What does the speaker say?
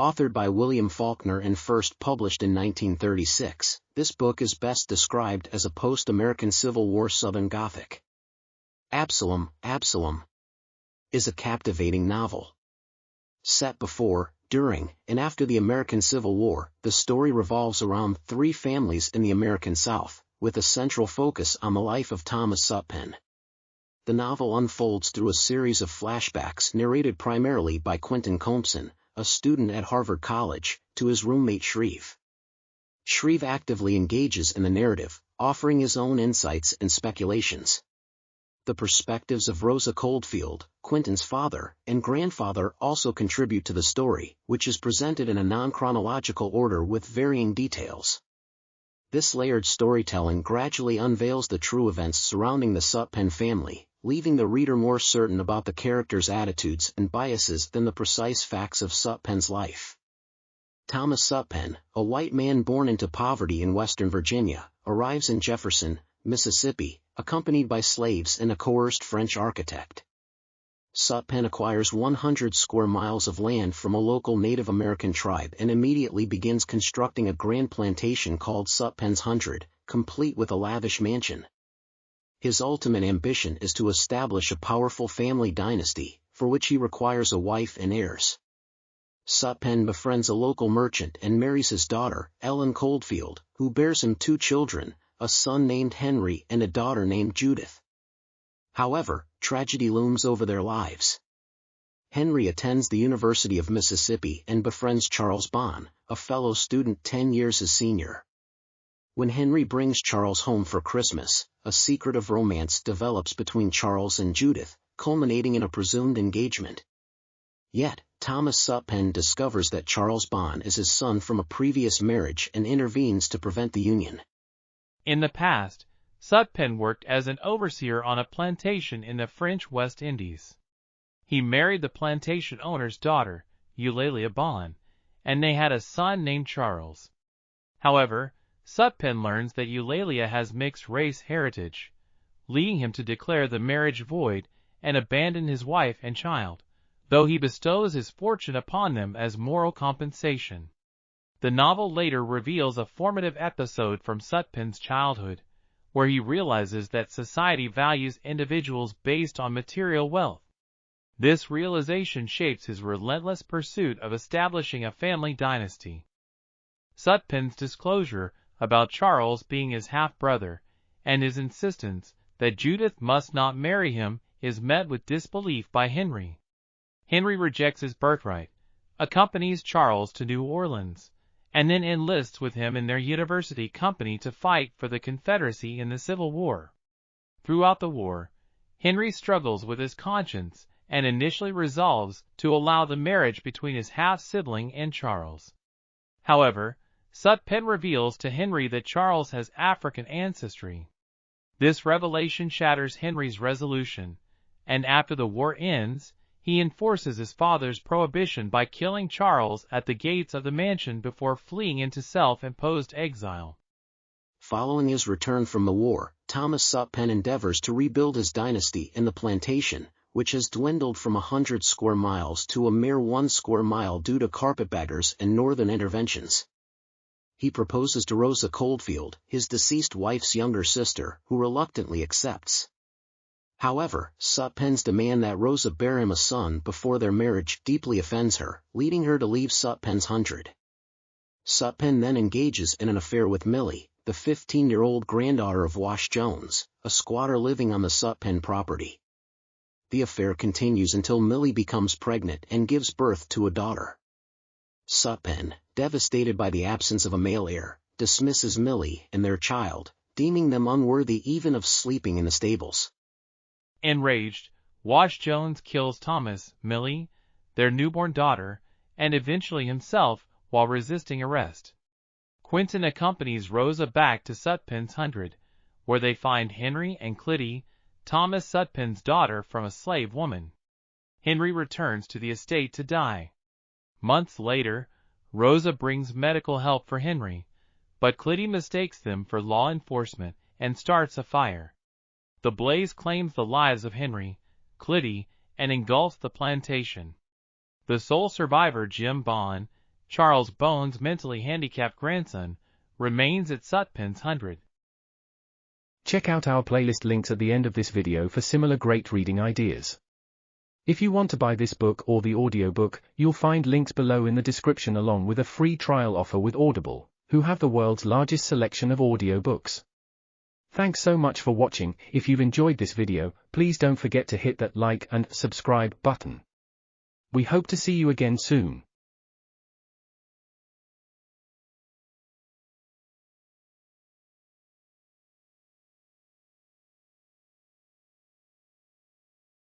Authored by William Faulkner and first published in 1936, this book is best described as a post-American Civil War Southern Gothic. Absalom, Absalom is a captivating novel. Set before, during, and after the American Civil War, the story revolves around three families in the American South, with a central focus on the life of Thomas Sutpen. The novel unfolds through a series of flashbacks narrated primarily by Quentin Compson, a student at Harvard College, to his roommate Shreve. Shreve actively engages in the narrative, offering his own insights and speculations. The perspectives of Rosa Coldfield, Quentin's father and grandfather also contribute to the story, which is presented in a non-chronological order with varying details. This layered storytelling gradually unveils the true events surrounding the Sutpen family, leaving the reader more certain about the characters' attitudes and biases than the precise facts of Sutpen's life. Thomas Sutpen, a white man born into poverty in Western Virginia, arrives in Jefferson, Mississippi, accompanied by slaves and a coerced French architect. Sutpen acquires 100 square miles of land from a local Native American tribe and immediately begins constructing a grand plantation called Sutpen's 100, complete with a lavish mansion. His ultimate ambition is to establish a powerful family dynasty, for which he requires a wife and heirs. Sutpen befriends a local merchant and marries his daughter, Ellen Coldfield, who bears him 2 children, a son named Henry and a daughter named Judith. However, tragedy looms over their lives. Henry attends the University of Mississippi and befriends Charles Bond, a fellow student 10 years his senior. When Henry brings Charles home for Christmas, a secret of romance develops between Charles and Judith, culminating in a presumed engagement. Yet, Thomas Sutpen discovers that Charles Bond is his son from a previous marriage and intervenes to prevent the union. In the past, Sutpen worked as an overseer on a plantation in the French West Indies. He married the plantation owner's daughter, Eulalia Bond, and they had a son named Charles. However, Sutpen learns that Eulalia has mixed-race heritage, leading him to declare the marriage void and abandon his wife and child, though he bestows his fortune upon them as moral compensation. The novel later reveals a formative episode from Sutpen's childhood, where he realizes that society values individuals based on material wealth. This realization shapes his relentless pursuit of establishing a family dynasty. Sutpen's disclosure about Charles being his half-brother, and his insistence that Judith must not marry him is met with disbelief by Henry. Henry rejects his birthright, accompanies Charles to New Orleans, and then enlists with him in their university company to fight for the Confederacy in the Civil War. Throughout the war, Henry struggles with his conscience and initially resolves to allow the marriage between his half-sibling and Charles. However, Sutpen reveals to Henry that Charles has African ancestry. This revelation shatters Henry's resolution, and after the war ends, he enforces his father's prohibition by killing Charles at the gates of the mansion before fleeing into self-imposed exile. Following his return from the war, Thomas Sutpen endeavors to rebuild his dynasty in the plantation, which has dwindled from 100 square miles to a mere 1 square mile due to carpetbaggers and northern interventions. He proposes to Rosa Coldfield, his deceased wife's younger sister, who reluctantly accepts. However, Sutpen's demand that Rosa bear him a son before their marriage deeply offends her, leading her to leave Sutpen's 100. Sutpen then engages in an affair with Millie, the 15-year-old granddaughter of Wash Jones, a squatter living on the Sutpen property. The affair continues until Millie becomes pregnant and gives birth to a daughter. Sutpen, devastated by the absence of a male heir, dismisses Millie and their child, deeming them unworthy even of sleeping in the stables. Enraged, Wash Jones kills Thomas, Millie, their newborn daughter, and eventually himself while resisting arrest. Quentin accompanies Rosa back to Sutpen's 100, where they find Henry and Clitty, Thomas Sutpen's daughter from a slave woman. Henry returns to the estate to die. Months later, Rosa brings medical help for Henry, but Clitty mistakes them for law enforcement and starts a fire. The blaze claims the lives of Henry, Clitty, and engulfs the plantation. The sole survivor, Jim Bond, Charles Bones' mentally handicapped grandson, remains at Sutpen's 100. Check out our playlist links at the end of this video for similar great reading ideas. If you want to buy this book or the audiobook, you'll find links below in the description along with a free trial offer with Audible, who have the world's largest selection of audiobooks. Thanks so much for watching. If you've enjoyed this video, please don't forget to hit that like and subscribe button. We hope to see you again soon.